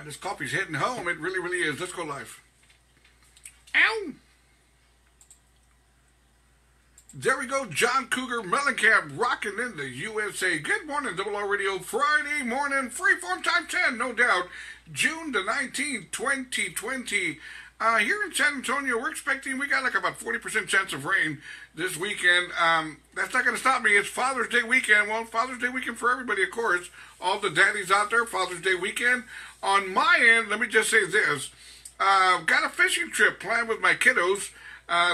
This coffee's hitting home. It really, really is. Let's go live. Ow! There we go. John Cougar Mellencamp rocking in the USA. Good morning, Double R Radio. Friday morning, freeform time 10, no doubt. June the 19th, 2020. Here in San Antonio, we're expecting, we got like about 40% chance of rain this weekend. That's not going to stop me. It's Father's Day weekend. Well, Father's Day weekend for everybody, of course. All the daddies out there, Father's Day weekend. On my end, let me just say this. Got a fishing trip planned with my kiddos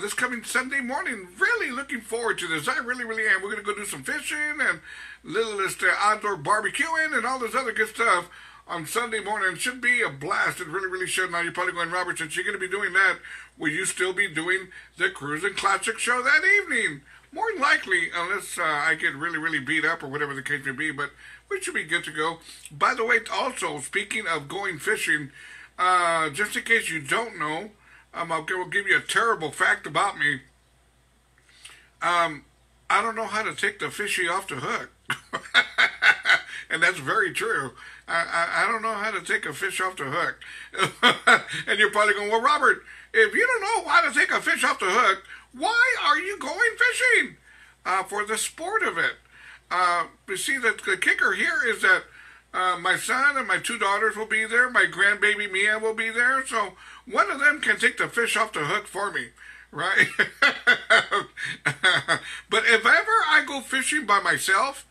this coming Sunday morning. Really looking forward to this. I really, really am. We're going to go do some fishing and littlest outdoor barbecuing and all this other good stuff on Sunday morning. It should be a blast. It really, really should. Now, you're probably going, Robert, since you're going to be doing that, will you still be doing the Cruising Classic show that evening? More than likely, unless I get really, really beat up or whatever the case may be, but we should be good to go. By the way, also, speaking of going fishing, just in case you don't know, I'll give you a terrible fact about me. I don't know how to take the fishy off the hook. And that's very true. I don't know how to take a fish off the hook. And you're probably going, well, Robert, if you don't know how to take a fish off the hook, why are you going fishing? For the sport of it. You see, the kicker here is that my son and my two daughters will be there. My grandbaby Mia will be there. So one of them can take the fish off the hook for me, right? But if ever I go fishing by myself,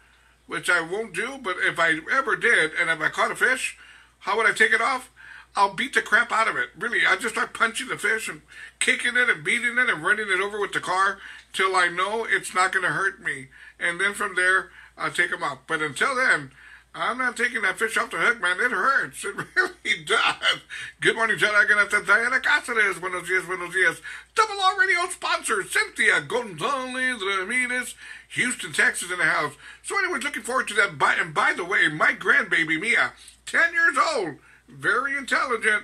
which I won't do, but if I ever did, and if I caught a fish, how would I take it off? I'll beat the crap out of it. Really, I just start punching the fish and kicking it and beating it and running it over with the car till I know it's not going to hurt me. And then from there, I'll take them out. But until then, I'm not taking that fish off the hook, man. It hurts. It really does. Good morning, Jedi. Diana Cáceres. Buenos dias, buenos dias. Double R Radio sponsor, Cynthia Gonzalez Ramirez, Houston, Texas in the house. So anyways, looking forward to that. And by the way, my grandbaby, Mia, 10 years old, very intelligent.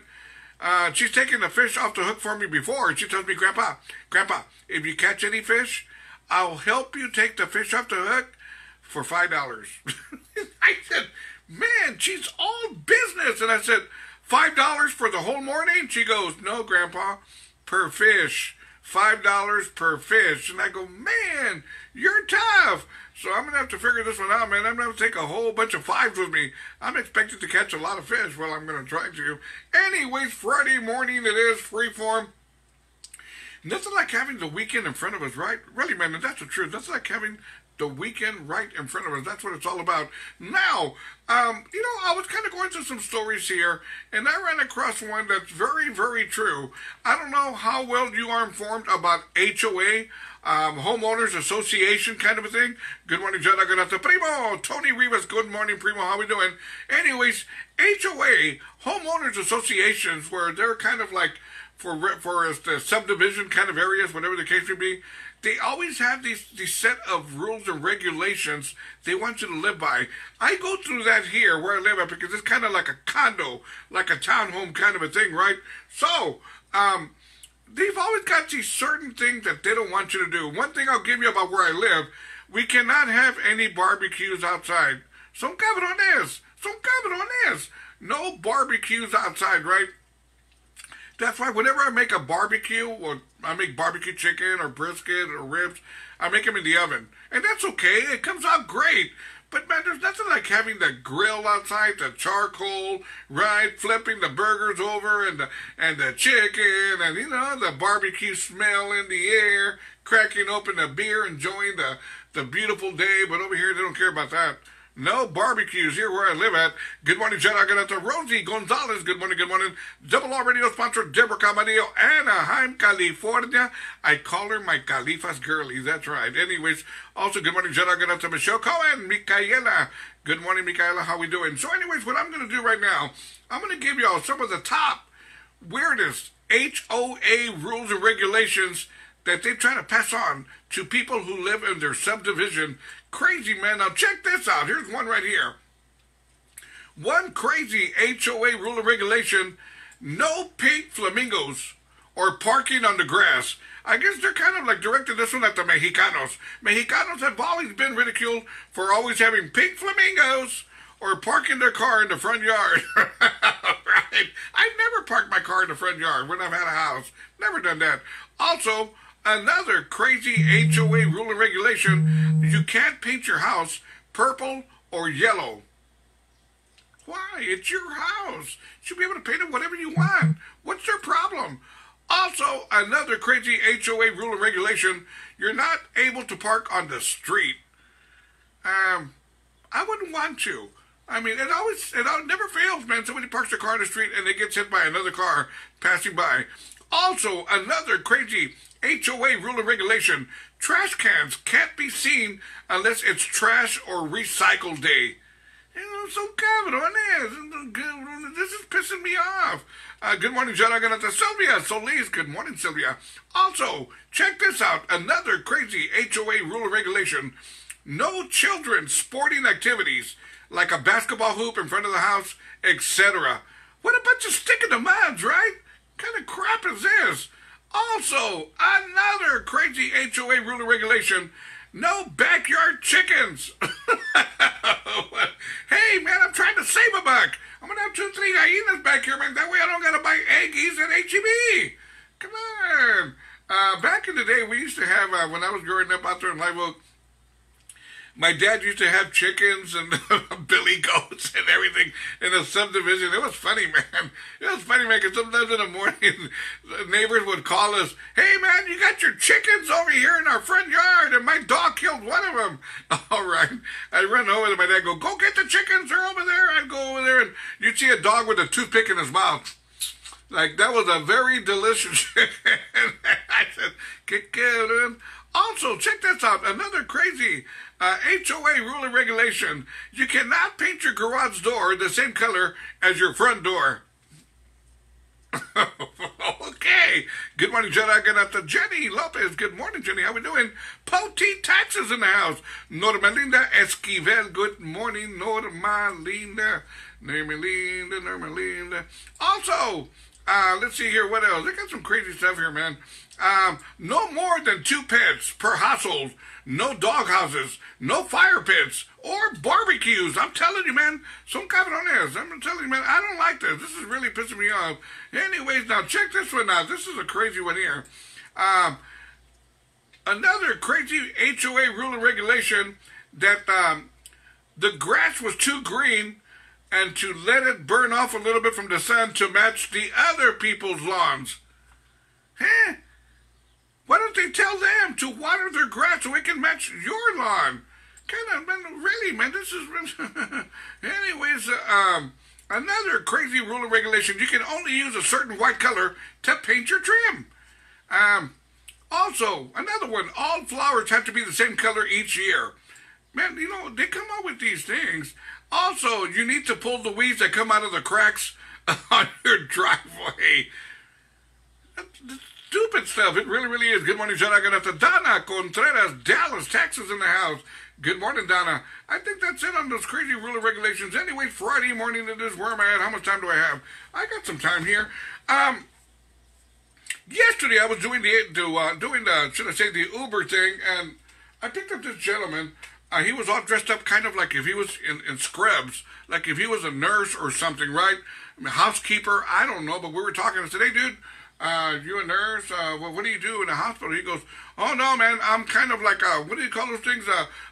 She's taken the fish off the hook for me before. And she tells me, Grandpa, if you catch any fish, I'll help you take the fish off the hook for $5. I said, man, she's all business. And I said, $5 for the whole morning? She goes, no, Grandpa, per fish. $5 per fish. And I go, man, you're tough. So I'm going to have to figure this one out, man. I'm going to have to take a whole bunch of fives with me. I'm expected to catch a lot of fish. Well, I'm going to try to. Anyways, Friday morning it is, freeform. Nothing like having the weekend in front of us, right? Really, man, that's the truth. Nothing like having the weekend right in front of us. That's what it's all about. Now, I was kind of going through some stories here, and I ran across one that's very, very true. I don't know how well you are informed about HOA, Homeowners Association kind of a thing. Good morning, John. Primo, Tony Rivas. Good morning, Primo. How we doing? Anyways, HOA, Homeowners Associations, where they're kind of like for the subdivision kind of areas, whatever the case may be, they always have these set of rules and regulations they want you to live by. I go through that here where I live at because it's kind of like a condo, like a townhome kind of a thing, right? So, they've always got these certain things that they don't want you to do. One thing I'll give you about where I live, we cannot have any barbecues outside. Son cabrones. No barbecues outside, right? That's why whenever I make a barbecue, or I make barbecue chicken or brisket or ribs, I make them in the oven. And that's okay. It comes out great. But, man, there's nothing like having the grill outside, the charcoal, right, flipping the burgers over and the chicken and, the barbecue smell in the air, cracking open the beer, enjoying the beautiful day. But over here, they don't care about that. No barbecues here where I live at. Good morning, Jen. I got out to Rosie Gonzalez. Good morning. Double R Radio sponsor, Deborah Camarillo, Anaheim, California. I call her my Califas girlie. That's right. Anyways, also, good morning, Jen. I got out to Michelle Cohen, Micaela. Good morning, Micaela. How we doing? So anyways, what I'm going to do right now, I'm going to give y'all some of the top weirdest HOA rules and regulations that they try to pass on to people who live in their subdivision. Crazy, man. Now check this out. Here's one right here. One crazy HOA rule and regulation: no pink flamingos or parking on the grass. I guess they're kind of like directing this one at the Mexicanos. Mexicanos have always been ridiculed for always having pink flamingos or parking their car in the front yard. Right? I've never parked my car in the front yard when I've had a house. Never done that. Also, another crazy HOA rule and regulation, you can't paint your house purple or yellow. Why? It's your house. You should be able to paint it whatever you want. What's their problem? Also, another crazy HOA rule and regulation, you're not able to park on the street. I wouldn't want to. I mean, it never fails, man. Somebody parks their car on the street and they get hit by another car passing by. Also, another crazy HOA rule and regulation, trash cans can't be seen unless it's trash or recycle day. You know, so cabrones, this is pissing me off. Good morning, John. I'm going to Sylvia Solis. Good morning, Sylvia. Also, check this out. Another crazy HOA rule and regulation. No children sporting activities like a basketball hoop in front of the house, etc. What a bunch of stick in the muds, right? What kind of crap is this? Also, another crazy HOA rule and regulation. No backyard chickens. Hey, man, I'm trying to save a buck. I'm going to have 2-3 hyenas back here, man. That way I don't got to buy eggies at H-E-B. Come on. Back in the day, we used to have, when I was growing up out there in Live Oak, my dad used to have chickens and billy goats and everything in a subdivision. It was funny, man. It was funny, man, because sometimes in the morning, neighbors would call us, hey, man, you got your chickens over here in our front yard, and my dog killed one of them. All right. I'd run over to my dad and go get the chickens. They're over there. I'd go over there, and you'd see a dog with a toothpick in his mouth. Like, that was a very delicious chicken. I said, get good. Also, check this out. Another crazy HOA rule and regulation. You cannot paint your garage door the same color as your front door. Okay. Good morning, Jenny. I got to Jenny Lopez. Good morning, Jenny. How we doing? Poteet Taxes in the house. Normalinda Esquivel. Good morning, Normalinda. Normalinda. Also, let's see here. What else? I got some crazy stuff here, man. No more than 2 pets per household. No dog houses, no fire pits, or barbecues. I'm telling you, man, some cabrones. I'm telling you, man, I don't like this. This is really pissing me off. Anyways, now check this one out. This is a crazy one here. Another crazy HOA rule and regulation that the grass was too green and to let it burn off a little bit from the sun to match the other people's lawns. Huh? Why don't they tell them to water their grass so it can match your lawn? Kind of, man, really, man, this is... Anyways, another crazy rule and regulation. You can only use a certain white color to paint your trim. Also, another one. All flowers have to be the same color each year. Man, you know, they come up with these things. Also, you need to pull the weeds that come out of the cracks on your driveway. Stupid stuff. It really, really is. Good morning, John. I'm going to have to Donna Contreras, Dallas, Texas in the house. Good morning, Donna. I think that's it on those crazy rule and regulations. Anyway, Friday morning it is. Where am I at? How much time do I have? I got some time here. Yesterday I was doing the Uber thing, and I picked up this gentleman. He was all dressed up kind of like if he was in scrubs, like if he was a nurse or something, right? I mean, housekeeper, I don't know, but we were talking. I said, hey, dude, you a nurse? Well, what do you do in a hospital? He goes, oh, no, man, I'm kind of like, what do you call those things?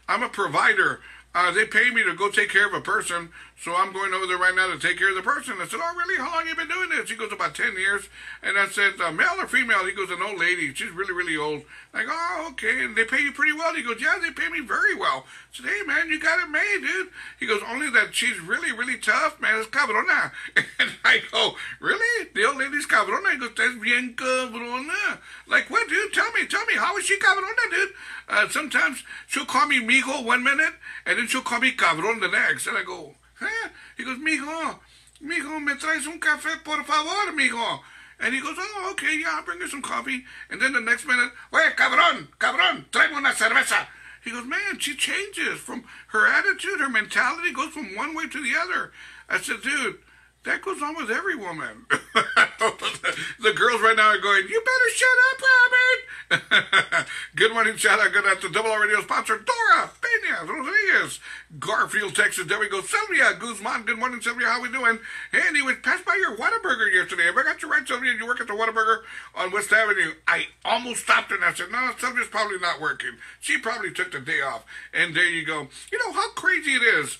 I'm a provider. They pay me to go take care of a person, so I'm going over there right now to take care of the person. I said, oh, really? How long have you been doing this? He goes, about 10 years. And I said, male or female? He goes, an old lady. She's really, really old. Like, oh, okay. And they pay you pretty well? He goes, yeah, they pay me very well. I said, hey, man, you got it made, dude. He goes, only that she's really, really tough, man. It's cabrona. And I go, really? The old lady's cabrona? He goes, that's bien cabrona. Like, what, dude? Tell me, how is she cabrona, dude? Sometimes she'll call me mijo 1 minute, and then she'll call me cabron the next. And I go, huh? He goes, mijo, me traes un café, por favor, mijo. And he goes, oh, okay, yeah, I'll bring you some coffee. And then the next minute, oye, cabron, traigo una cerveza. He goes, man, she changes from her attitude, her mentality goes from one way to the other. I said, dude, that goes on with every woman. The girls right now are going, you better shut up, Robert. Good morning, shout out. Good at the Double R Radio sponsor, Dora Peña Rodriguez, Garfield, Texas. There we go. Sylvia Guzman. Good morning, Sylvia. How we doing? Hey, and you was passed by your Whataburger yesterday. Have I got you right, Sylvia? You work at the Whataburger on West Avenue. I almost stopped her and I said, no, Sylvia's probably not working. She probably took the day off. And there you go. You know how crazy it is.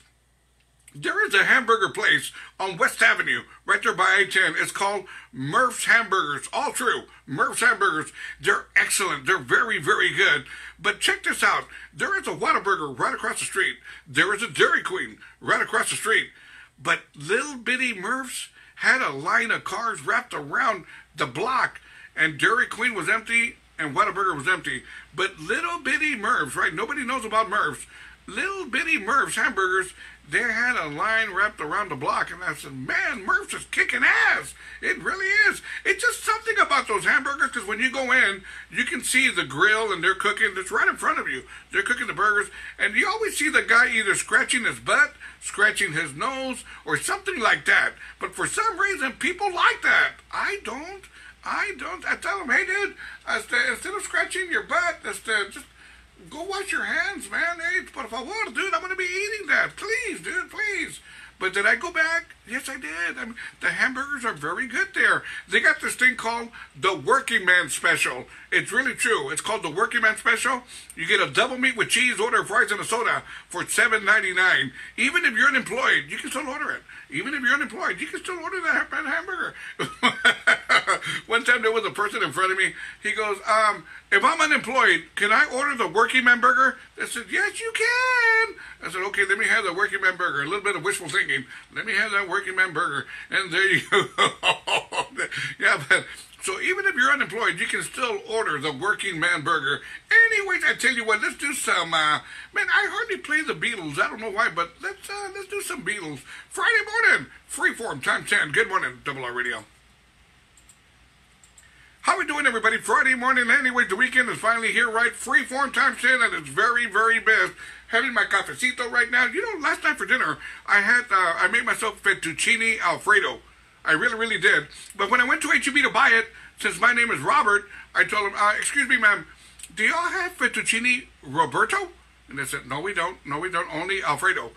There is a hamburger place on West Avenue, right there by I-10. It's called Murph's Hamburgers. All true. Murph's Hamburgers. They're excellent. They're very, very good. But check this out. There is a Whataburger right across the street. There is a Dairy Queen right across the street. But little bitty Murph's had a line of cars wrapped around the block, and Dairy Queen was empty, and Whataburger was empty. But little bitty Murph's, right? Nobody knows about Murph's. Little bitty Murph's Hamburgers, they had a line wrapped around the block, and I said, man, Murph's is kicking ass. It really is. It's just something about those hamburgers, because when you go in, you can see the grill, and they're cooking. It's right in front of you. They're cooking the burgers, and you always see the guy either scratching his butt, scratching his nose, or something like that. But for some reason, people like that. I don't. I tell them, hey, dude, instead of scratching your butt, just go wash your hands, man. Hey, but if I want to, dude, I'm going to be eating that. Please, dude, please. But did I go back? Yes, I did. I mean, the hamburgers are very good there. They got this thing called the Working Man Special. It's really true. It's called the Working Man Special. You get a double meat with cheese, order, fries, and a soda for $7.99. Even if you're unemployed, you can still order it. Even if you're unemployed, you can still order that hamburger. One time there was a person in front of me. He goes, if I'm unemployed, can I order the Working Man Burger? I said, yes, you can. I said, okay, let me have the Working Man Burger. A little bit of wishful thinking. Let me have that Working Man Burger. And there you go. Yeah, but so even if you're unemployed, you can still order the Working Man Burger. Anyways, I tell you what, let's do some, man, I hardly play the Beatles. I don't know why, but let's do some Beatles. Friday morning, Freeform, time 10. Good morning, Double R Radio. How we doing, everybody? Friday morning. Anyway, the weekend is finally here, right? Freeform time 10 at its very, very best. Having my cafecito right now. You know, last night for dinner, I made myself fettuccine Alfredo. I really, really did. But when I went to H-E-B to buy it, since my name is Robert, I told him, excuse me, ma'am, do y'all have fettuccine Roberto? And they said, no, we don't. No, we don't. Only Alfredo.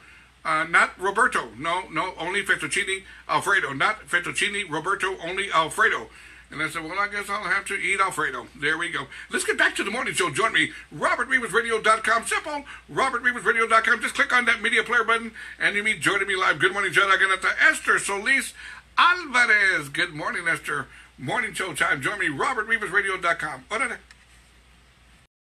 Not Roberto. No, only fettuccine Alfredo. Not fettuccine Roberto, only Alfredo. And I said, well, I guess I'll have to eat Alfredo. There we go. Let's get back to the morning show. Join me, robertrivasradio.com. Simple, robertrivasradio.com. Just click on that media player button, and you'll be joining me live. Good morning, John. I'm going to Esther Solis Alvarez. Good morning, Esther. Morning show time. Join me, robertrivasradio.com.